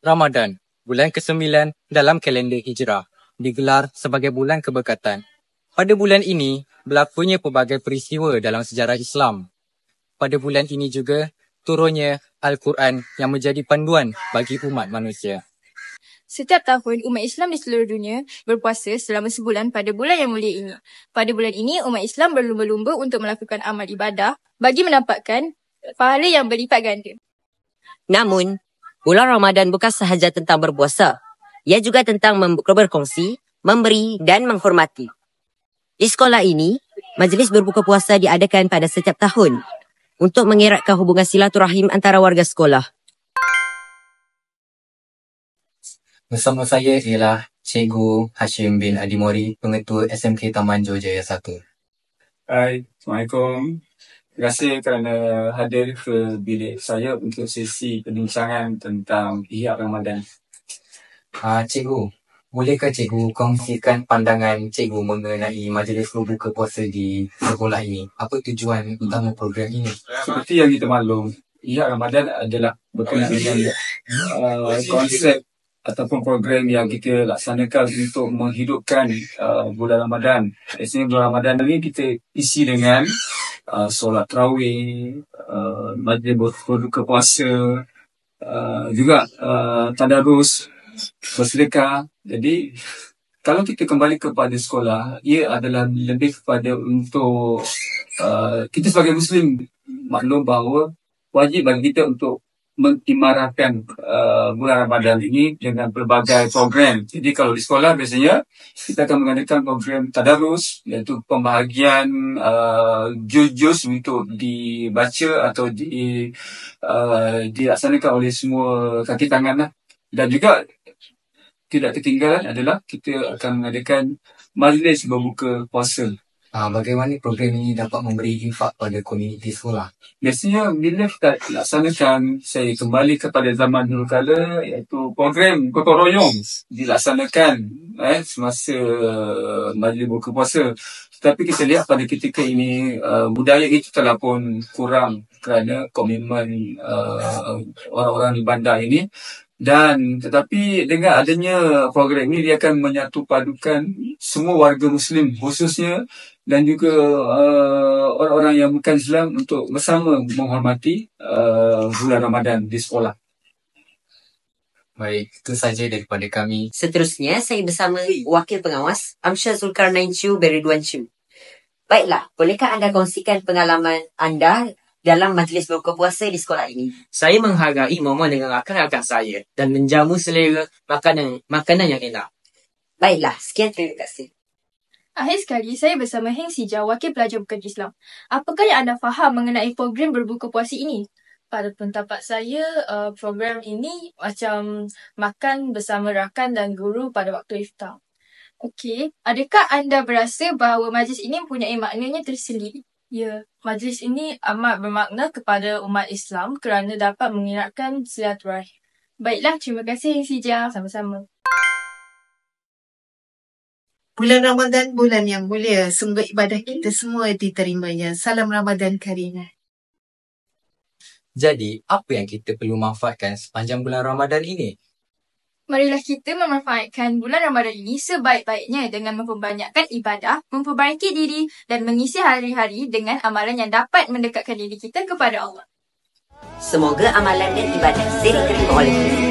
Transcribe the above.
Ramadan, bulan ke-9 dalam kalender Hijrah, digelar sebagai bulan keberkatan. Pada bulan ini, berlakunya pelbagai peristiwa dalam sejarah Islam. Pada bulan ini juga, turunnya Al-Quran yang menjadi panduan bagi umat manusia. Setiap tahun, umat Islam di seluruh dunia berpuasa selama sebulan pada bulan yang mulia ini. Pada bulan ini, umat Islam berlumba-lumba untuk melakukan amal ibadah bagi mendapatkan pahala yang berlipat ganda. Namun, bulan Ramadan bukan sahaja tentang berpuasa. Ia juga tentang berkongsi, memberi dan menghormati. Di sekolah ini, majlis berbuka puasa diadakan pada setiap tahun untuk mengeratkan hubungan silaturahim antara warga sekolah. Bersama saya ialah Cikgu Hashim bin Adimori, Pengetua SMK Taman Johor 1. Hai, Assalamualaikum. Terima kasih kerana hadir ke bilik saya untuk sesi perbincangan tentang Ihya Ramadan. Cikgu, bolehkah cikgu kongsikan pandangan cikgu mengenai majlis berbuka puasa di sekolah ini? Apa tujuan utama program ini? Seperti yang kita maklum, Ihya Ramadan adalah berkenaan dengan konsep ataupun program yang kita laksanakan untuk menghidupkan bulan Ramadan. Di sini bulan Ramadan ini kita isi dengan solat tarawih, majlis berbuka puasa, juga tadarus, bersedekah. Jadi kalau kita kembali kepada sekolah, ia adalah lebih kepada untuk kita sebagai Muslim maklum bahawa wajib bagi kita untuk mengimarahkan bulan Ramadan ini dengan pelbagai program. Jadi kalau di sekolah biasanya kita akan mengadakan program tadarus, iaitu pembahagian juz-juz untuk dibaca atau dilaksanakan oleh semua kaki tangan lah. Dan juga tidak ketinggalan adalah kita akan mengadakan majlis berbuka puasa. Bagaimana program ini dapat memberi infak pada komuniti sekolah? Biasanya bila kita laksanakan, saya kembali kepada zaman dulu kala, iaitu program gotong royong dilaksanakan semasa majlis buka puasa. Tetapi kita lihat pada ketika ini budaya itu telah pun kurang kerana komitmen orang-orang di bandar ini. Dan tetapi dengan adanya program ini, dia akan menyatu padukan semua warga Muslim khususnya dan juga orang-orang yang bukan Islam untuk bersama menghormati bulan Ramadan di sekolah. Baik, itu saja daripada kami. Seterusnya, saya bersama Wakil Pengawas Amsyar Zulkarnain Chu Beriduan Chu. Baiklah, bolehkah anda kongsikan pengalaman anda dalam majlis berbuka puasa di sekolah ini? Saya menghargai momen dengan rakan-rakan saya dan menjamu selera makanan yang enak. Baiklah, sekian terima kasih. Akhir sekali, saya bersama Heng Sijah, Wakil Pelajar Bukan Islam. Apakah yang anda faham mengenai program berbuka puasa ini? Pada pendapat saya, program ini macam makan bersama rakan dan guru pada waktu iftar. Okey, adakah anda berasa bahawa majlis ini mempunyai maknanya tersendiri? Ya, majlis ini amat bermakna kepada umat Islam kerana dapat mengeratkan silaturahim. Baiklah, terima kasih Heng Sijah. Sama-sama. Bulan Ramadan, bulan yang mulia. Semoga ibadah kita semua diterimanya. Salam Ramadan Karim. Jadi, apa yang kita perlu manfaatkan sepanjang bulan Ramadan ini? Marilah kita memanfaatkan bulan Ramadan ini sebaik-baiknya dengan memperbanyakkan ibadah, memperbaiki diri dan mengisi hari-hari dengan amalan yang dapat mendekatkan diri kita kepada Allah. Semoga amalan dan ibadah saya diterima oleh kita.